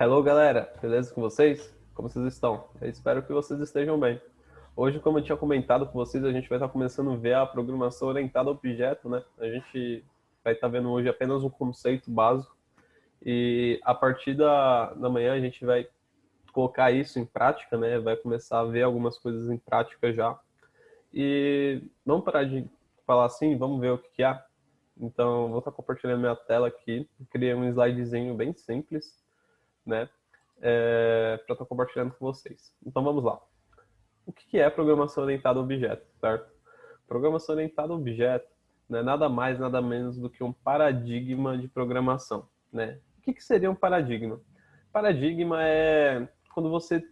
Hello, galera! Beleza com vocês? Como vocês estão? Eu espero que vocês estejam bem. Hoje, como eu tinha comentado com vocês, a gente vai estar começando a ver a programação orientada a objeto, né? A gente vai estar vendo hoje apenas um conceito básico e a partir da manhã a gente vai colocar isso em prática, né? Vai começar a ver algumas coisas em prática já. E não parar de falar assim, vamos ver o que que é. Então, vou estar compartilhando minha tela aqui. Criei um slidezinho bem simples, né? Para estar compartilhando com vocês. Então vamos lá. O que é programação orientada a objeto, certo? Programação orientada a objeto não é nada mais, nada menos do que um paradigma de programação, né? O que seria um paradigma? Paradigma é quando você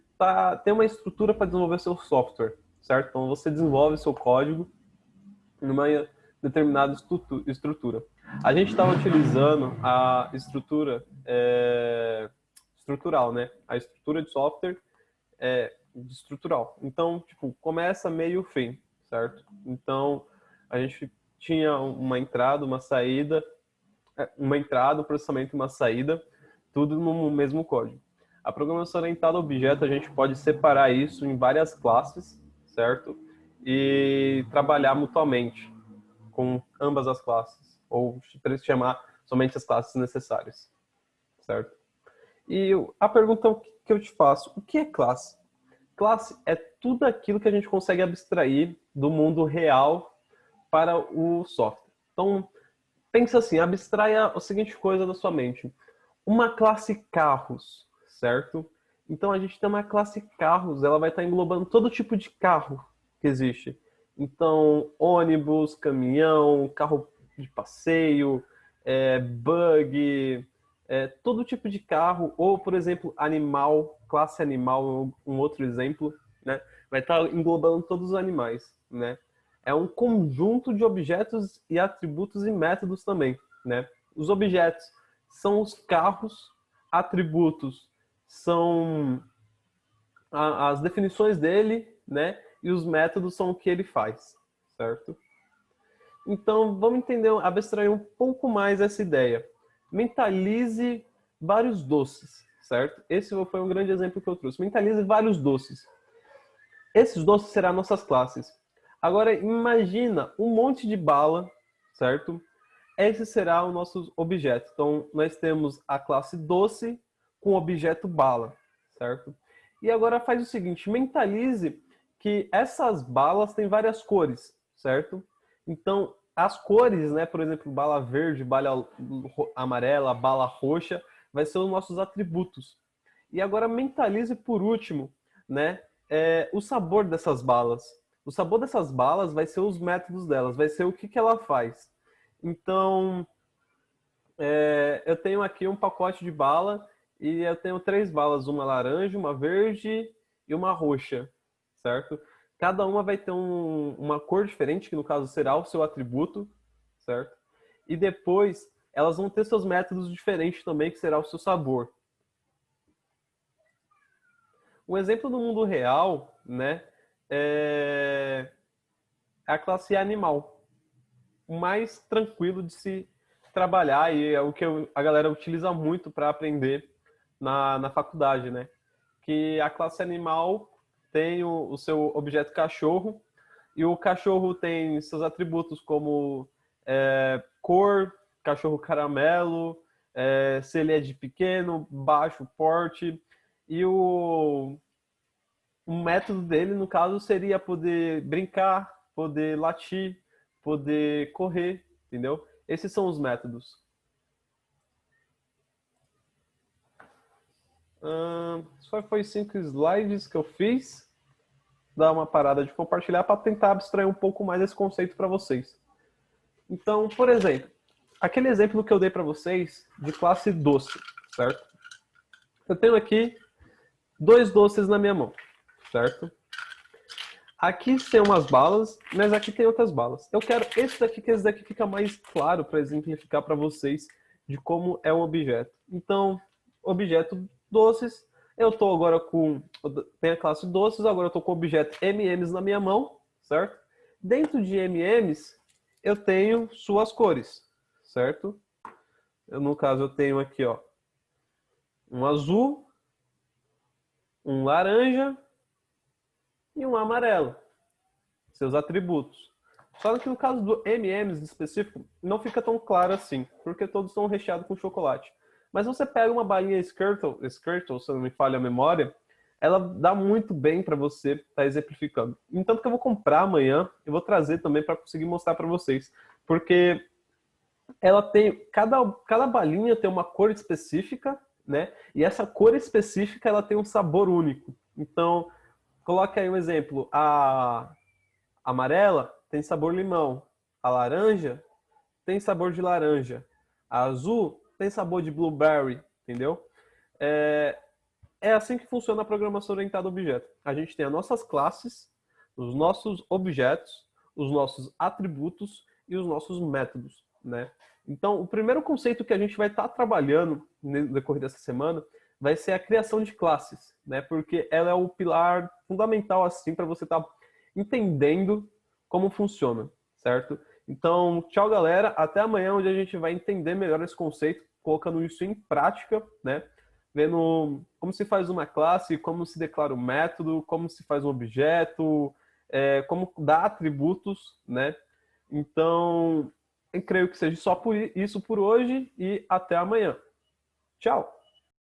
tem uma estrutura para desenvolver seu software, certo? Então você desenvolve seu código numa determinada estrutura. A gente estava utilizando a estrutura estrutural, né? A estrutura de software estrutural. Então, tipo, começa meio fim, certo? Então, a gente tinha uma entrada, uma saída, uma entrada, um processamento e uma saída, tudo no mesmo código. A programação orientada a objeto, a gente pode separar isso em várias classes, certo? E trabalhar mutuamente com ambas as classes, ou chamar somente as classes necessárias, certo? E a pergunta que eu te faço, o que é classe? Classe é tudo aquilo que a gente consegue abstrair do mundo real para o software. Então, pensa assim, abstraia a seguinte coisa da sua mente. Uma classe carros, certo? Então, a gente tem uma classe carros, ela vai estar englobando todo tipo de carro que existe. Então, ônibus, caminhão, carro de passeio, bug, todo tipo de carro, ou, por exemplo, animal, classe animal, um outro exemplo, né? Vai estar englobando todos os animais, né? É um conjunto de objetos e atributos e métodos também, né? Os objetos são os carros, atributos são as definições dele, né? E os métodos são o que ele faz, certo? Então, vamos entender, abstrair um pouco mais essa ideia. Mentalize vários doces, certo? Esse foi um grande exemplo que eu trouxe. Mentalize vários doces. Esses doces serão nossas classes. Agora, imagina um monte de bala, certo? Esse será o nosso objeto. Então, nós temos a classe doce com o objeto bala, certo? E agora faz o seguinte, mentalize que essas balas têm várias cores, certo? Então, as cores, né, por exemplo, bala verde, bala amarela, bala roxa, vai ser os nossos atributos. E agora mentalize por último, né, o sabor dessas balas. O sabor dessas balas vai ser os métodos delas, vai ser o que ela faz. Então, eu tenho aqui um pacote de bala e eu tenho 3 balas, uma laranja, uma verde e uma roxa, certo? Cada uma vai ter uma cor diferente, que no caso será o seu atributo, certo? E depois elas vão ter seus métodos diferentes também, que será o seu sabor. Um exemplo do mundo real, né, é a classe animal. O mais tranquilo de se trabalhar e é o que a galera utiliza muito para aprender na faculdade, né? Que a classe animal tem o seu objeto cachorro e o cachorro tem seus atributos como cor, cachorro caramelo, se ele é de pequeno, baixo, porte e o método dele, no caso, seria poder brincar, poder latir, poder correr, entendeu? Esses são os métodos. Só foi 5 slides que eu fiz. Dar uma parada de compartilhar para tentar abstrair um pouco mais esse conceito para vocês. Então, por exemplo, aquele exemplo que eu dei para vocês de classe doce, certo? Eu tenho aqui 2 doces na minha mão, certo? Aqui tem umas balas, mas aqui tem outras balas. Eu quero esse daqui, que esse daqui fica mais claro para exemplificar para vocês de como é um objeto. Então, objeto doces, eu estou agora com... Tem a classe doces, agora eu estou com o objeto MMs na minha mão, certo? Dentro de MMs, eu tenho suas cores, certo? No caso, eu tenho aqui, ó, um azul, um laranja e um amarelo. Seus atributos. Só que no caso do M&M's em específico, não fica tão claro assim, porque todos são recheados com chocolate. Mas você pega uma balinha Skirtle, se não me falha a memória, ela dá muito bem para você estar exemplificando. Então, que eu vou comprar amanhã, eu vou trazer também para conseguir mostrar para vocês. Porque ela tem, cada balinha tem uma cor específica, né? E essa cor específica, ela tem um sabor único. Então, coloque aí um exemplo. A amarela tem sabor limão. A laranja tem sabor de laranja. A azul tem sabor de blueberry, entendeu? É, é assim que funciona a programação orientada a objeto. A gente tem as nossas classes, os nossos objetos, os nossos atributos e os nossos métodos, né? Então, o primeiro conceito que a gente vai estar trabalhando no decorrer dessa semana vai ser a criação de classes, né? Porque ela é o pilar fundamental assim para você estar entendendo como funciona, certo? Então, tchau, galera. Até amanhã, onde a gente vai entender melhor esse conceito, colocando isso em prática, né? Vendo como se faz uma classe, como se declara um método, como se faz um objeto, como dá atributos, né? Então, eu creio que seja só por isso por hoje e até amanhã. Tchau!